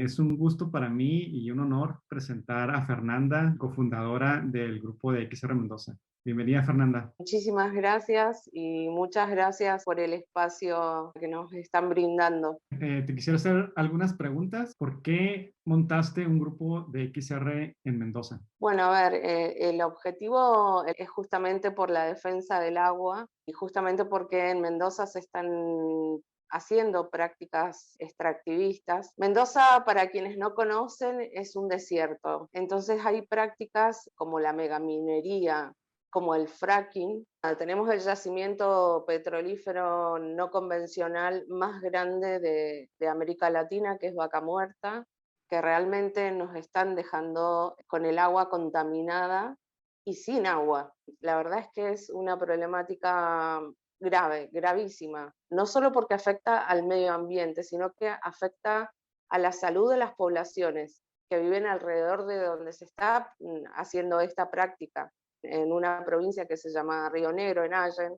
Es un gusto para mí y un honor presentar a Fernanda, cofundadora del grupo de XR Mendoza. Bienvenida, Fernanda. Muchísimas gracias y muchas gracias por el espacio que nos están brindando. Te quisiera hacer algunas preguntas. ¿Por qué montaste un grupo de XR en Mendoza? Bueno, a ver, el objetivo es justamente por la defensa del agua y justamente porque en Mendoza se están haciendo prácticas extractivistas. Mendoza, para quienes no conocen, es un desierto. Entonces hay prácticas como la megaminería, como el fracking. Tenemos el yacimiento petrolífero no convencional más grande de América Latina, que es Vaca Muerta, que realmente nos están dejando con el agua contaminada y sin agua. La verdad es que es una problemática grave, gravísima, no solo porque afecta al medio ambiente, sino que afecta a la salud de las poblaciones que viven alrededor de donde se está haciendo esta práctica. En una provincia que se llama Río Negro, en Allen,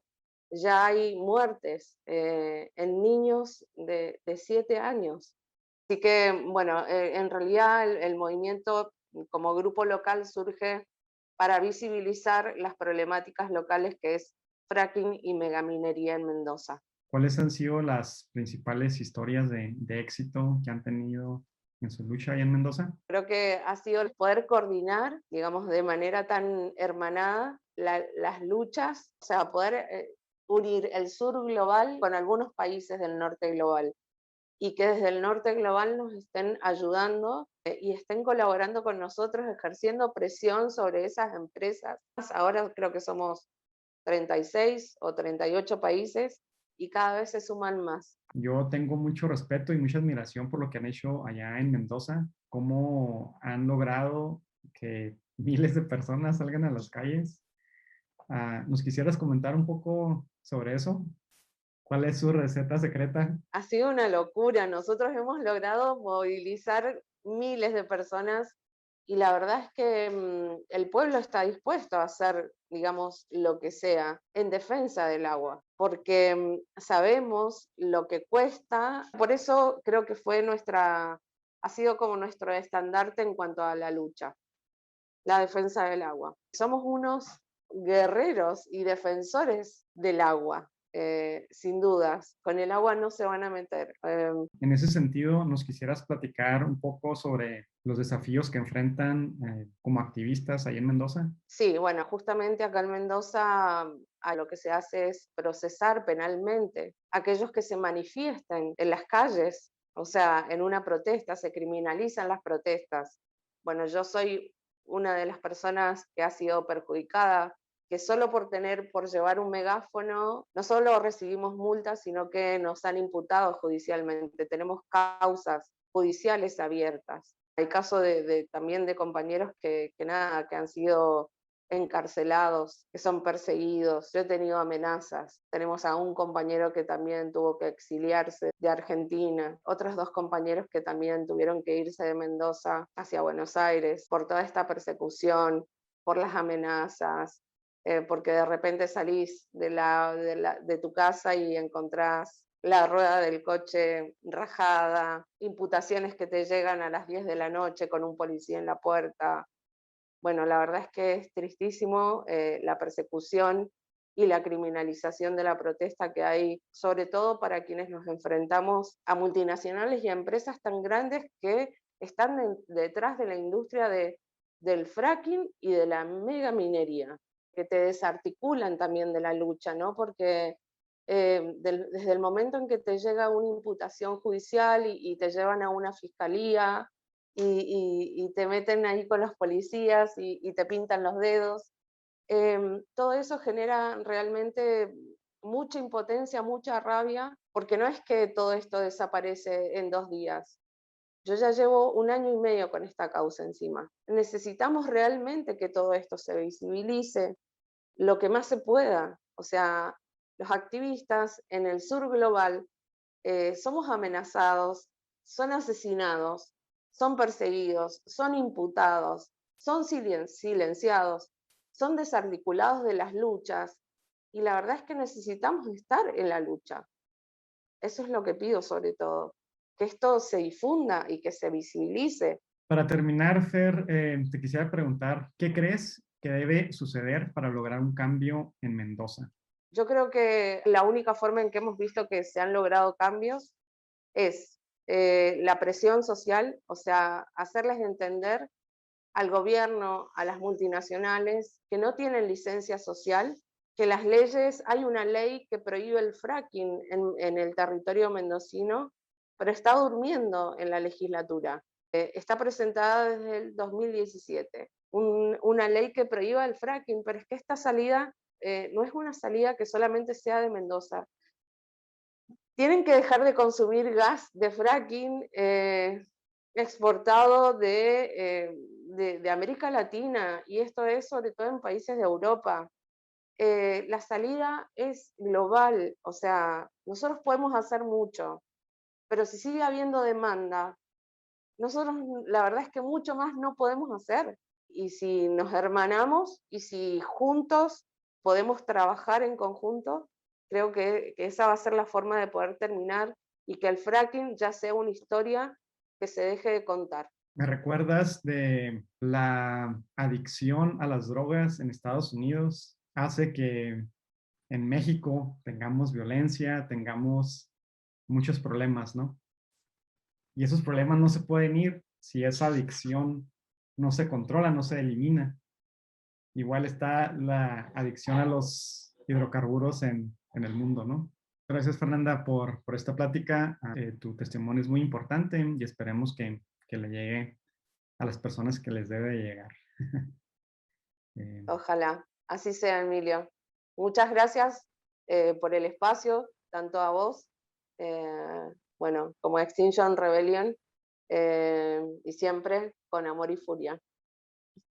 ya hay muertes en niños de 7 años. Así que, bueno, en realidad el movimiento como grupo local surge para visibilizar las problemáticas locales que es fracking y megaminería en Mendoza. ¿Cuáles han sido las principales historias de éxito que han tenido en su lucha ahí en Mendoza? Creo que ha sido el poder coordinar, digamos, de manera tan hermanada las luchas, o sea, poder unir el sur global con algunos países del norte global y que desde el norte global nos estén ayudando y estén colaborando con nosotros, ejerciendo presión sobre esas empresas. Ahora creo que somos 36 o 38 países y cada vez se suman más. Yo tengo mucho respeto y mucha admiración por lo que han hecho allá en Mendoza, cómo han logrado que miles de personas salgan a las calles. ¿Nos quisieras comentar un poco sobre eso? ¿Cuál es su receta secreta? Ha sido una locura. Nosotros hemos logrado movilizar miles de personas y la verdad es que el pueblo está dispuesto a hacer, digamos, lo que sea en defensa del agua, porque sabemos lo que cuesta. Por eso creo que ha sido como nuestro estandarte en cuanto a la lucha, la defensa del agua. Somos unos guerreros y defensores del agua. Sin dudas, con el agua no se van a meter. En ese sentido, ¿nos quisieras platicar un poco sobre los desafíos que enfrentan como activistas ahí en Mendoza? Sí, bueno, justamente acá en Mendoza lo que se hace es procesar penalmente a aquellos que se manifiesten en las calles, o sea, en una protesta, se criminalizan las protestas. Bueno, yo soy una de las personas que ha sido perjudicada, que solo por llevar un megáfono, no solo recibimos multas, sino que nos han imputado judicialmente. Tenemos causas judiciales abiertas. Hay casos también de compañeros que han sido encarcelados, que son perseguidos. Yo he tenido amenazas. Tenemos a un compañero que también tuvo que exiliarse de Argentina, otros 2 compañeros que también tuvieron que irse de Mendoza hacia Buenos Aires por toda esta persecución, por las amenazas, porque de repente salís de tu casa y encontrás la rueda del coche rajada, imputaciones que te llegan a las 10 de la noche con un policía en la puerta. Bueno, la verdad es que es tristísimo la persecución y la criminalización de la protesta que hay, sobre todo para quienes nos enfrentamos a multinacionales y a empresas tan grandes que están detrás de la industria del fracking y de la megaminería, que te desarticulan también de la lucha, ¿no? Porque desde el momento en que te llega una imputación judicial y te llevan a una fiscalía, y te meten ahí con los policías y te pintan los dedos. Todo eso genera realmente mucha impotencia, mucha rabia, porque no es que todo esto desaparece en 2 días. Yo ya llevo 1 año y medio con esta causa encima. Necesitamos realmente que todo esto se visibilice lo que más se pueda. O sea, los activistas en el sur global somos amenazados, son asesinados, son perseguidos, son imputados, son silenciados, son desarticulados de las luchas y la verdad es que necesitamos estar en la lucha. Eso es lo que pido sobre todo. que esto se difunda y que se visibilice. Para terminar, Fer, te quisiera preguntar, ¿qué crees que debe suceder para lograr un cambio en Mendoza? Yo creo que la única forma en que hemos visto que se han logrado cambios es la presión social, o sea, hacerles entender al gobierno, a las multinacionales, que no tienen licencia social, que las leyes, hay una ley que prohíbe el fracking en el territorio mendocino, pero está durmiendo en la legislatura. Está presentada desde el 2017, una ley que prohíba el fracking, pero es que esta salida no es una salida que solamente sea de Mendoza. Tienen que dejar de consumir gas de fracking exportado de América Latina, y esto es sobre todo en países de Europa. La salida es global, o sea, nosotros podemos hacer mucho, pero si sigue habiendo demanda, nosotros la verdad es que mucho más no podemos hacer. Y si nos hermanamos y si juntos podemos trabajar en conjunto, creo que esa va a ser la forma de poder terminar y que el fracking ya sea una historia que se deje de contar. ¿Me recuerdas de la adicción a las drogas en Estados Unidos? Hace que en México tengamos violencia, tengamos muchos problemas, ¿no? Y esos problemas no se pueden ir si esa adicción no se controla, no se elimina. Igual está la adicción a los hidrocarburos en el mundo, ¿no? Gracias, Fernanda, por esta plática. Tu testimonio es muy importante y esperemos que le llegue a las personas que les debe llegar. Ojalá, así sea, Emilio. Muchas gracias por el espacio, tanto a vos, bueno, como a Extinction Rebellion, y siempre con amor y furia.